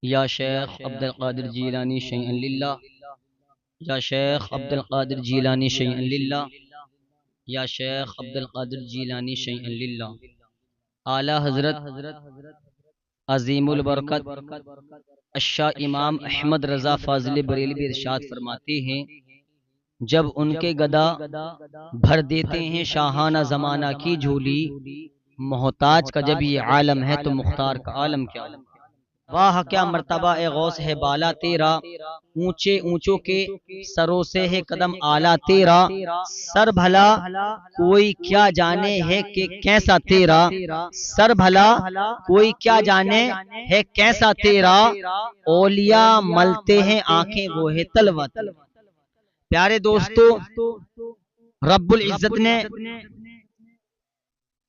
या शेख अब्दुल कादिर जीलानी शैअन लिल्लाह, या शेख अब्दुल कादिर जीलानी शैअन लिल्लाह, या शेख अब्दुल कादिर जीलानी शैअन लिल्लाह। आला हजरत अजीमुल बरकत अशा इमाम अहमद रजा फाजिल बरेलवी इरशाद फरमाते हैं, जब उनके गदा भर देते हैं शाहाना जमाना की झोली, मोहताज का जब ये आलम है तो मुख्तार का आलम क्या। वाह क्या मर्तबा ए गौस है बाला तेरा, ऊंचे ऊंचों के सरों से है कदम आला तेरा। सर भला कोई क्या जाने है कि कैसा तेरा, सर भला कोई क्या जाने है कैसा तेरा। ओलिया मलते हैं आंखें वो है तलवत। प्यारे दोस्तों, रब्बुल इज्जत ने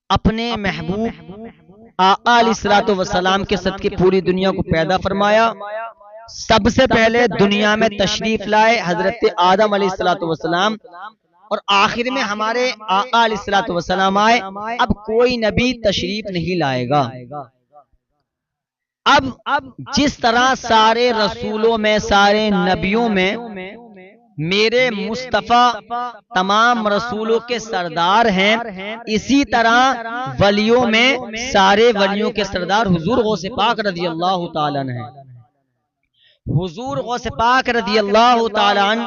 अपने महबूब आका अलैहिस्सलातु वस्सलाम के सदके पूरी दुनिया को पैदा फरमाया। सबसे पहले दुनिया में तशरीफ लाए हजरत आदम अलैहिस्सलातु वस्सलाम, और आखिर में हमारे आका अलैहिस्सलातु वस्सलाम आए। अब कोई नबी तशरीफ नहीं लाएगा। अब जिस तरह सारे रसूलों में, सारे नबियों में मेरे मुस्तफ़ा तमाम रसूलों के सरदार हैं, इसी तरह वलियों में सारे वलियों के सरदार हुजूर गौसे पाक रज़ी अल्लाह ताला अन्हु हैं। हुजूर गौसे पाक रज़ी अल्लाह ताला अन्हु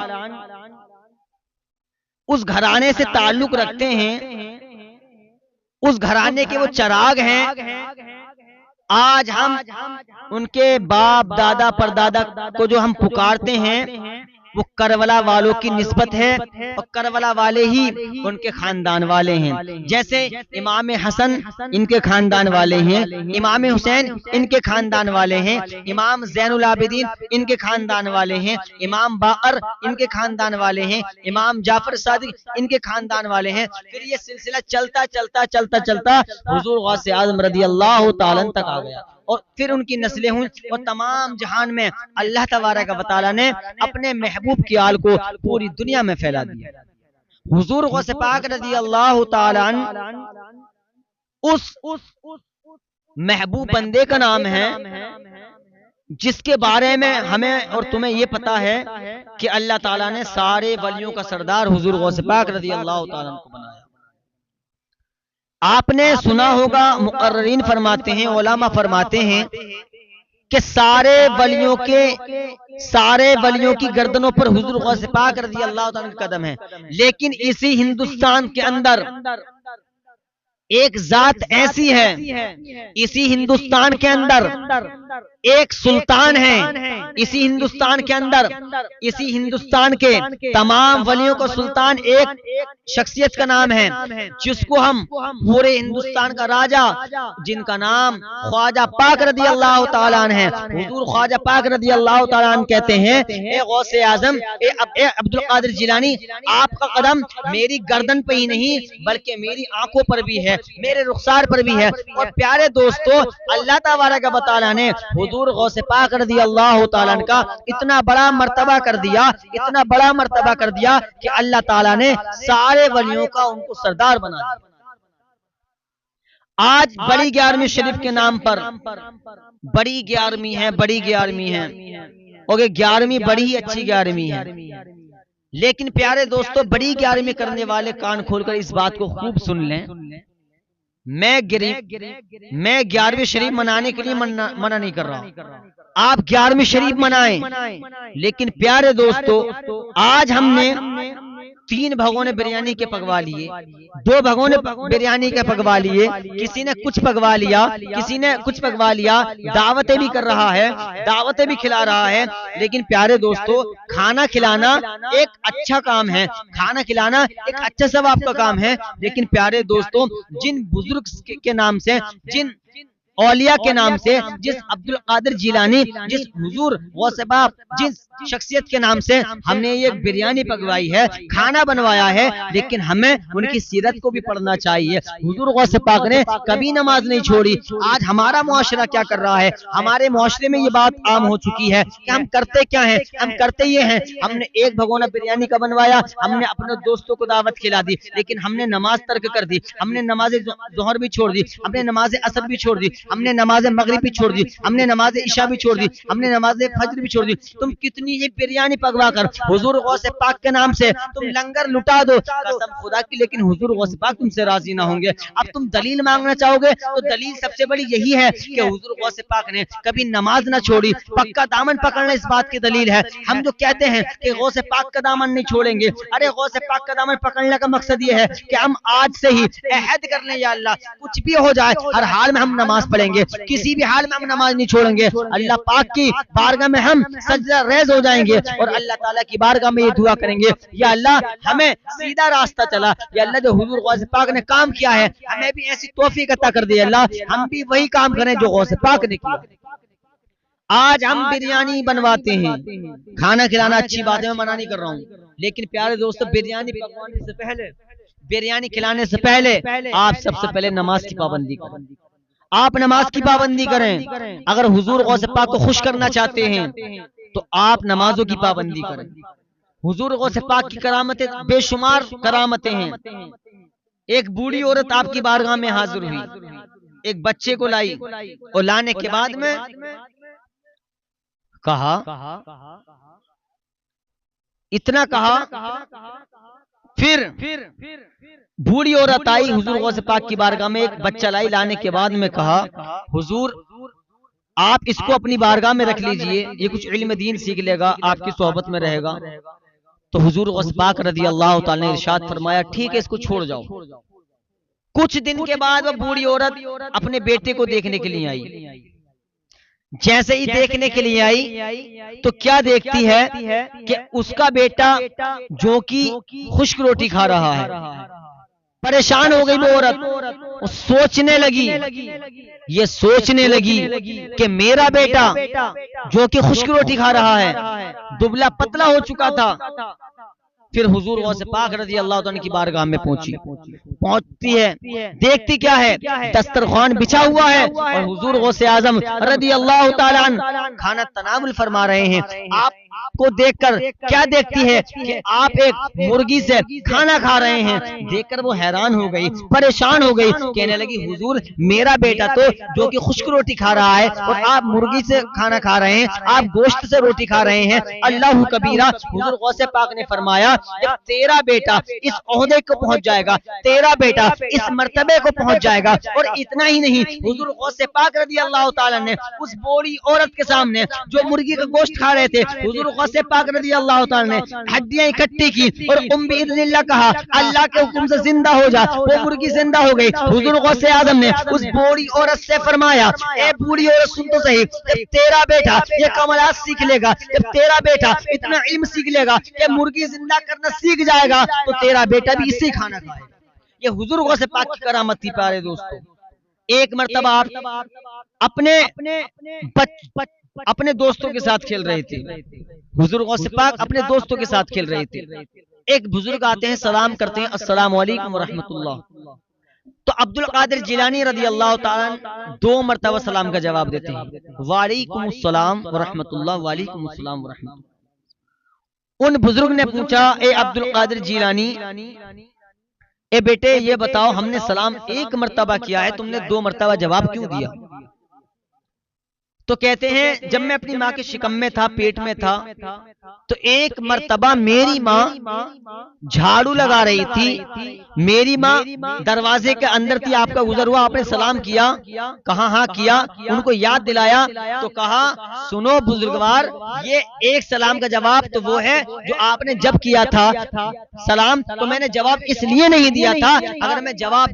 उस घराने से ताल्लुक रखते हैं, उस घराने के वो चिराग हैं। आज हम उनके बाप दादा परदादा को जो हम पुकारते हैं, वो करबला वालों की निस्बत है, और करबला वाले ही उनके खानदान वाले हैं। जैसे इमाम हसन इनके खानदान वाले हैं, इमाम हुसैन इनके खानदान वाले हैं, इमाम ज़ैनुल आबिदीन इनके खानदान वाले हैं, इमाम बाकर इनके खानदान वाले हैं, इमाम जाफर सादिक इनके खानदान वाले हैं। फिर ये सिलसिला चलता चलता चलता चलता हुजूर गौसे आज़म रज़ी अल्लाह ताला अन्हु तक आ गया, और फिर उनकी नस्लें हुई, और तमाम जहान में अल्लाह तबारक व तआला ने अपने महबूब की आल को पूरी दुनिया में फैला दिया। हुजूर गौसे पाक रज़ी अल्लाह ताला अन्हु उस महबूब बंदे का नाम है जिसके बारे में हमें और तुम्हें ये पता है कि अल्लाह ताला ने सारे वलियों का सरदार हुजूर गौसे पाक रज़ी अल्लाह ताला अन्हु को बनाया। आपने सुना होगा, मुकर्रिरीन फरमाते हैं, उलमा फरमाते हैं कि सारे वलियों की गर्दनों पर हुजूर गौसे पाक रज़ी अल्लाह ताला के कदम है। लेकिन इसी हिंदुस्तान के अंदर एक जात ऐसी है, इसी हिंदुस्तान के अंदर एक सुल्तान है, इसी हिंदुस्तान के अंदर, इसी हिंदुस्तान के तमाम वलियों का सुल्तान एक शख्सियत का नाम है, जिसको हम पूरे हिंदुस्तान का राजा, जिनका नाम ख्वाजा पाक रज़ी अल्लाह ताला अन्हु है, हुजूर ख्वाजा पाक रज़ी अल्लाह ताला अन्हु कहते हैं, ए गौसे आजम, ए अब्दुल कादिर जिलानी, आपका कदम मेरी गर्दन पे ही नहीं बल्कि मेरी आंखों पर भी है, मेरे रुखसार पर भी है। और प्यारे दोस्तों, अल्लाह तबारक व तआला ने हुजूर गौसे पाक रज़ी अल्लाह ताला अन्हु का इतना बड़ा मर्तबा कर दिया, इतना बड़ा मर्तबा कर दिया कि अल्लाह ताला ने सारे वलियों का उनको सरदार बना दिया। आज बड़ी 11वीं शरीफ के नाम पर बड़ी 11वीं है, बड़ी 11वीं है, और 11वीं बड़ी ही अच्छी 11वीं है। लेकिन प्यारे दोस्तों, बड़ी 11वीं करने वाले कान खोलकर इस बात को खूब सुन लें, मैं 11वीं शरीफ मनाने के लिए मना नहीं कर रहा हूं। आप 11वीं शरीफ मनाएं, लेकिन प्यारे दोस्तों, आज हमने 3 भगोने बिरयानी के पकवा लिए, 2 भगोने बिरयानी के पकवा लिए, किसी ने कुछ पकवा लिया, किसी ने कुछ पकवा लिया, दावतें भी कर रहा है, दावतें भी खिला रहा है। लेकिन प्यारे दोस्तों, खाना खिलाना एक अच्छा काम है, खाना खिलाना एक अच्छा सवाब का काम है। लेकिन प्यारे दोस्तों, जिन बुजुर्ग के नाम से, जिन औलिया के नाम से, जिस अब्दुल कादिर जिलानी, जिस हुजूर गौसे पाक, जिस शख्सियत के नाम से हमने ये बिरयानी पकवाई है, खाना बनवाया है, लेकिन हमें उनकी सीरत को भी पढ़ना चाहिए। हुजूर गौसे पाक ने कभी नमाज नहीं छोड़ी। आज हमारा मुआशरा क्या कर रहा है? हमारे मुआशरे में ये बात आम हो चुकी है कि हम करते क्या हैं? हम करते ये हैं, हमने एक भगोना बिरयानी का बनवाया, हमने अपने दोस्तों को दावत खिला दी, लेकिन हमने नमाज तर्क कर दी, हमने नमाज जोहर भी छोड़ दी, हमने नमाज असर भी छोड़ दी, हमने नमाज मगरिब भी छोड़ दी, हमने नमाज इशा भी छोड़ दी, हमने नमाज फजर भी छोड़ दी। तुम कितनी ही बिरयानी पकवा कर हुजूर गौसे पाक के नाम से तुम लंगर लुटा दो, कसम खुदा की, लेकिन हुजूर गौसे पाक तुमसे राजी ना होंगे। अब तुम दलील मांगना चाहोगे तो दलील सबसे बड़ी यही है कि हुजूर गौसे पाक ने कभी नमाज ना छोड़ी, पक्का दामन पकड़ना इस बात की दलील है। हम जो कहते हैं कि गौसे पाक का दामन नहीं छोड़ेंगे, अरे गौसे पाक का दामन पकड़ने का मकसद ये है कि हम आज से ही अहद कर लें, या अल्लाह कुछ भी हो जाए हर हाल में हम नमाज पढ़ेंगे, किसी भी हाल में हम नमाज नहीं छोड़ेंगे। अल्लाह पाक की बारगाह में हम सजदा रेज़ हो जाएंगे और अल्लाह ताला की बारगाह में ये दुआ करेंगे, या अल्लाह हमें सीधा रास्ता चला, या अल्लाह जो हुजूर गौसे पाक ने काम किया है हमें भी ऐसी तौफीक अता कर दे अल्लाह, हम भी वही काम करें जो गौसे पाक ने किया। आज हम बिरयानी बनवाते हैं, खाना खिलाना अच्छी बात है, मैं मना नहीं कर रहा हूँ, लेकिन प्यारे दोस्तों बिरयानी पकवाने से पहले, बिरयानी खिलाने से पहले आप सबसे पहले नमाज की पाबंदी करें। आप नमाज की पाबंदी करें। अगर हुजूर गौसे पाक को खुश करना चाहते हैं तो आप नमाजों की पाबंदी करें। हुजूर गौसे पाक की करामतें बेशुमार करामतें हैं। एक बूढ़ी औरत आपकी बारगाह में हाजिर हुई, एक बच्चे को लाई और लाने के बाद में कहा, इतना कहा, फिर बूढ़ी औरत आई हुजूर गौसे पाक की बारगाह में, एक बच्चा लाई, लाने के बाद में कहा हुजूर आप इसको अपनी बारगाह में रख लीजिए, ये कुछ इल्म दीन सीख लेगा, आपकी सोहबत में रहेगा। तो हुजूर गौसे पाक रज़ी अल्लाह ताला ने इरशाद फरमाया ठीक है इसको छोड़ जाओ। कुछ दिन के बाद वो बूढ़ी औरत अपने बेटे को देखने के लिए आई। जैसे ही देखने के लिए आई तो क्या देखती है कि उसका बेटा जो कि खुश्क रोटी खा रहा है। परेशान हो गई वो औरत, सोचने लगी, ये सोचने लगी कि मेरा बेटा जो कि खुश्क रोटी खा रहा है, दुबला पतला हो चुका था। फिर हुजूर गौसे पाक रज़ी अल्लाह ताला की बारगाह में पहुंचती है, देखती क्या है, दस्तरखान बिछा हुआ है और हुजूर गौसे आजम रज़ी अल्लाह ताला अन्हु खाना तनावुल फरमा रहे हैं। आपको देखकर क्या देखती है कि आप एक मुर्गी से खाना खा रहे हैं। देखकर वो हैरान हो गई, परेशान हो गई, कहने लगी हुजूर मेरा बेटा तो जो कि खुश्क रोटी खा रहा है और आप मुर्गी से खाना खा रहे हैं, आप गोश्त से रोटी खा रहे हैं, अल्लाह कबीरा। हुजूर गौसे पाक ने फरमाया जब तेरा बेटा इस ओहदे को पहुंच जाएगा, तेरा बेटा इस मर्तबे को पहुंच जाएगा, और इतना ही नहीं हुजूर गौसे पाक रज़ी अल्लाह ताला ने उस बूढ़ी औरत के सामने जो मुर्गी का गोश्त खा रहे थे, हुजूर गौसे पाक रज़ी अल्लाह ताला ने हड्डियां इकट्ठी की और बिइज़्निल्लाह कहा अल्लाह के हुक्म से जिंदा हो जा। वो मुर्गी जिंदा हो गई। हुजूर गौसे आजम ने उस बूढ़ी औरत से फरमाया ए बूढ़ी औरत सुन तो सही, जब तेरा बेटा ये कमालात सीख लेगा, जब तेरा बेटा इतना इल्म सीख लेगा कि मुर्गी जिंदा करना सीख जाएगा, तो तेरा बेटा भी इसी खाना खाएगा। ये हुजूर गौसे पाक की करामत थी प्यारे दोस्तों। एक मर्तबा आप अपने दोस्तों के साथ खेल रहे थे, हुजूर गौसे पाक अपने दोस्तों के साथ खेल रहे थे। एक बुजुर्ग आते हैं, सलाम करते हैं, अस्सलामु अलैकुम व रहमतुल्लाह। तो अब्दुल कादिर जिलानी रज़ी अल्लाह ताला 2 मर्तबा सलाम का जवाब देते हैं, वालेकुम अस्सलाम व रहमतुल्लाह, वालेकुम अस्सलाम व रहमतुल्लाह। उन बुजुर्ग ने पूछा ए अब्दुल कादिर जिलानी, ए बेटे ये बताओ हमने सलाम 1 मर्तबा किया है, तुमने 2 मर्तबा जवाब क्यों दिया? तो कहते हैं जब मैं अपनी माँ के शिकम में था, पेट में था, तो एक मर्तबा मेरी माँ झाड़ू लगा रही थी, मेरी माँ दरवाजे के अंदर थी, आपका गुजर हुआ, आपने सलाम किया, कहा हाँ किया, उनको याद दिलाया तो कहा सुनो बुजुर्गवार, ये एक सलाम का जवाब तो वो है जो आपने जब किया था सलाम, तो मैंने जवाब इसलिए नहीं दिया था, अगर मैं जवाब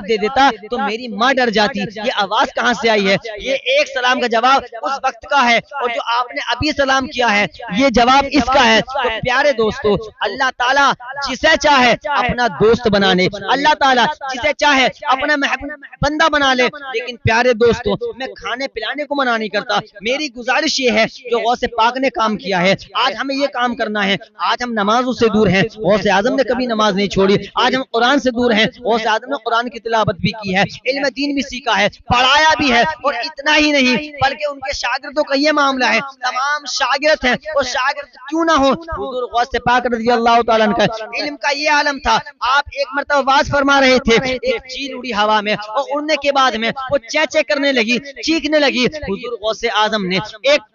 दे देता तो मेरी माँ डर जाती, ये आवाज कहाँ से आई है? ये एक सलाम का जवाब उस वक्त का है, और जो आपने अभी सलाम किया है ये जवाब इसका है। तो प्यारे दोस्तों, अल्लाह ताला जिसे चाहे अपना दोस्त बना ले, अल्लाह ताला जिसे चाहे अपना महबूब बंदा बना ले, लेकिन प्यारे दोस्तों मैं खाने पिलाने को मना नहीं करता। मेरी गुजारिश ये है जो गौसे पाक ने काम किया है, आज हमें ये काम करना है। आज हम नमाजों से दूर हैं, गौसे आजम ने कभी नमाज नहीं छोड़ी। आज हम कुरान से दूर हैं, गौसे आजम ने कुरान की तिलावत भी की है, इल्म दीन भी सीखा है, पढ़ाया भी है, और इतना ही नहीं बल्कि उनके शागिर्दों का ये मामला है, तमाम शागिर्द हैं, वो शागिर्द क्यों ना हो। हुजूर गौस पाक रज़ियल्लाहु ताला अन्हु का इल्म का ये आलम था। आप एक मरतबा वाज फरमा रहे थे, एक चील उड़ी हवा में और उड़ने के बाद में वो चें करने लगी, चीखने लगी। हुजूर गौस आजम ने एक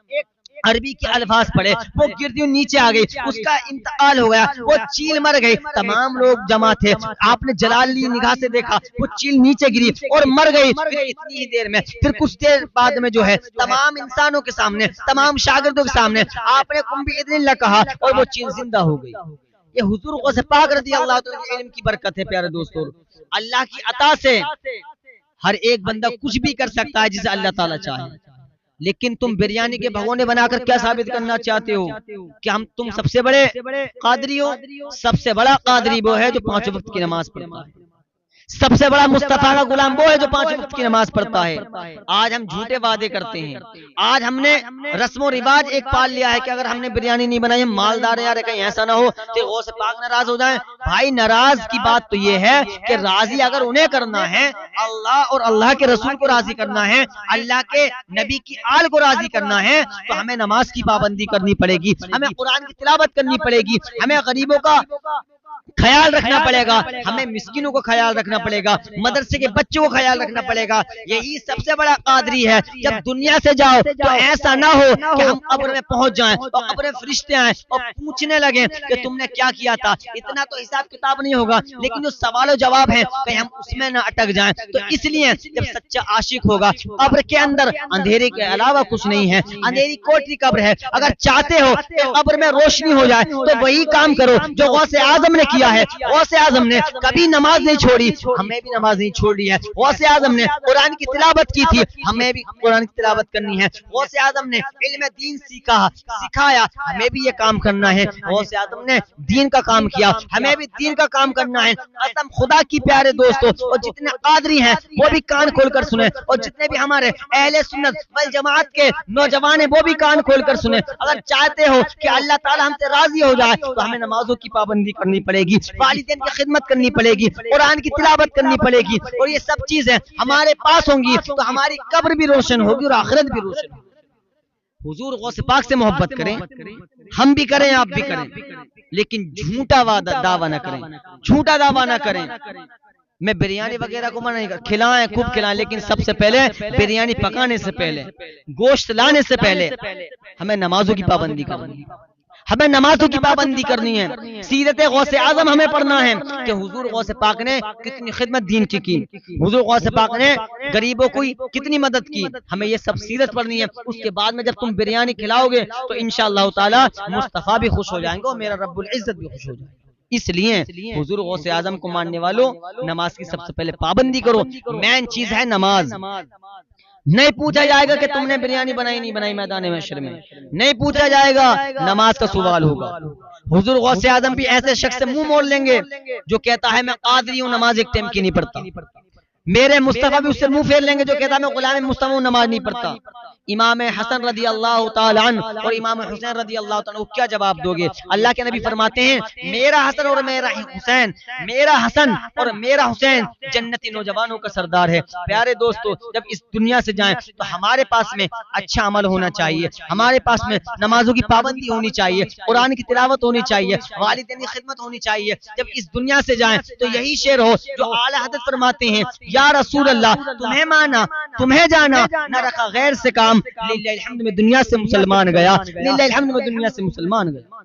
अरबी के अल्फाज पढ़े, वो गिरती नीचे आ गई, उसका इंतकाल हो गया, वो चील मर गई। तमाम लोग जमा थे, आपने जलाली निगाह से देखा, वो चील नीचे गिरी और मर गई। फिर इतनी ही देर में, फिर कुछ देर बाद में जो है तमाम इंसानों के सामने, तमाम शागिर्दों के सामने आपने कुम बिइज़्निल्लाह कहा और वो चील जिंदा हो गई। ये हुजूर गौस पाक रज़ियल्लाहु ताला के इल्म की बरकत है। प्यारे दोस्तों, अल्लाह की अता से हर एक बंदा कुछ भी कर सकता है जिसे अल्लाह ताला चाहे। लेकिन तुम बिरयानी के भगोने बनाकर क्या साबित करना चाहते हो कि तुम सबसे बड़े कादरी हो? सबसे बड़ा कादरी वो है जो 5 वक्त की नमाज पढ़ता है। सबसे बड़ा मुस्तफा का गुलाम वो है जो 5 वक्त की नमाज पढ़ता है। आज हम झूठे वादे करते हैं। आज हमने रस्मो रिवाज एक पाल लिया है कि अगर हमने बिरयानी नहीं बनाई, मालदार यार, कहीं ऐसा ना हो कि गौस पाक नाराज हो जाए। भाई, नाराज की बात तो ये है कि राजी अगर उन्हें करना है, अल्लाह और अल्लाह के रसूल को राजी करना है, अल्लाह के नबी की आल को राजी करना है, तो हमें नमाज की पाबंदी करनी पड़ेगी, हमें कुरान की तिलावत करनी पड़ेगी, हमें गरीबों का ख्याल रखना पड़ेगा, हमें मिस्किनों को ख्याल रखना पड़ेगा, मदरसे के बच्चों को ख्याल रखना पड़ेगा। यही सबसे बड़ा कादरी है। जब दुनिया से जाओ तो ऐसा ना हो कि हम कब्र में पहुंच जाएं और कब्र में फरिश्ते आए और पूछने लगे कि तुमने क्या किया था। इतना तो हिसाब किताब नहीं होगा, लेकिन जो सवाल जवाब है कहीं हम उसमें ना अटक जाएं। तो इसलिए जब सच्चा आशिक होगा, कब्र के अंदर अंधेरे के अलावा कुछ नहीं है, अंधेरी कोठरी कब्र है। अगर चाहते हो कि कब्र में रोशनी हो जाए तो वही काम करो जो गौसे आजम ने किया है। गौसे आजम ने कभी नमाज नहीं छोड़ी, हमें भी नमाज नहीं छोड़ी है। गौसे आजम ने कुरान की तिलावत की थी, हमें भी कुरान की तिलावत करनी है। गौसे आजम ने इल्म दीन सीखा, सिखाया, हमें भी ये काम करना है। गौसे आजम ने दीन का काम किया, हमें भी दीन का काम करना है। कसम खुदा की प्यारे दोस्तों, और जितने कादरी हैं वो भी कान खोलकर सुने, और जितने भी हमारे अहले सुन्नत वल जमात के नौजवान हैं वो भी कान खोलकर सुने। अगर चाहते हो कि अल्लाह ताला हमसे राजी हो जाए तो हमें नमाजों की पाबंदी करनी पड़ेगी, वालिदैन की खिदमत करनी पड़ेगी, कुरान की तिलावत करनी पड़ेगी, और ये सब चीजें हमारे पास होंगी तो हमारी कब्र भी रोशन होगी और आखिरत भी रोशन होगी। हुजूर गौस पाक से मोहब्बत करें, हम भी करें, आप भी करें, लेकिन झूठा दावा ना करें, झूठा दावा ना करें। मैं बिरयानी वगैरह को मना नहीं कर, खिलाएं, खूब खिलाएं, लेकिन सबसे पहले बिरयानी पकाने से पहले, गोश्त लाने से पहले हमें नमाजों की पाबंदी करनी है, हमें नमाजों की पाबंदी करनी है। सीरत गौसे आजम हमें पढ़ना है कि हुजूर गौसे पाक ने कितनी खिदमत दीन की, हुजूर गौसे पाक ने गरीबों की कितनी मदद की, हमें ये सब सीरत पढ़नी है। उसके बाद में जब तुम बिरयानी खिलाओगे तो इंशाअल्लाह ताला मुस्तफा भी खुश हो जाएंगे और मेरा रब्बुल इज्जत भी खुश हो जाएगा। इसलिए हुजूर गौसे आजम को मानने वालों, नमाज की सबसे पहले पाबंदी करो। मेन चीज है नमाज। नहीं पूछा जाएगा कि तुमने बिरयानी बनाई नहीं बनाई मैदान महशर में, नहीं पूछा जाएगा, नमाज का सवाल होगा। हुजूर गौसे आजम भी ऐसे शख्स से मुंह मोड़ लेंगे जो कहता है मैं कादरी हूं, नमाज एक टाइम की नहीं पढ़ता। मेरे मुस्तफा भी उससे मुंह फेर लेंगे जो कहता है मैं गुलाम मुस्तफा नमाज नहीं पढ़ता। इमाम हसन रदी अल्लाह तआला अन्हु और इमाम हुसैन रदी अल्लाह तआला अन्हु क्या जवाब दोगे? अल्लाह के नबी फरमाते हैं मेरा हसन और मेरा हुसैन, मेरा हसन और मेरा हुसैन जन्नती नौजवानों का सरदार है। प्यारे दोस्तों, जब इस दुनिया से जाएं तो हमारे पास में अच्छा अमल होना चाहिए, हमारे पास में नमाजों की पाबंदी होनी चाहिए, कुरान की तिलावत होनी चाहिए, वालिदैन की खिदमत होनी चाहिए। जब इस दुनिया से जाएं तो यही शेर हो जो आला हज़रत फरमाते हैं या रसूल अल्लाह, तुम्हें माना, तुम्हें जाना, न रखा गैर से काम, लिल्लाहिल हम्द में दुनिया से मुसलमान गया, लिल्लाहिल हम्द में दुनिया से मुसलमान गया।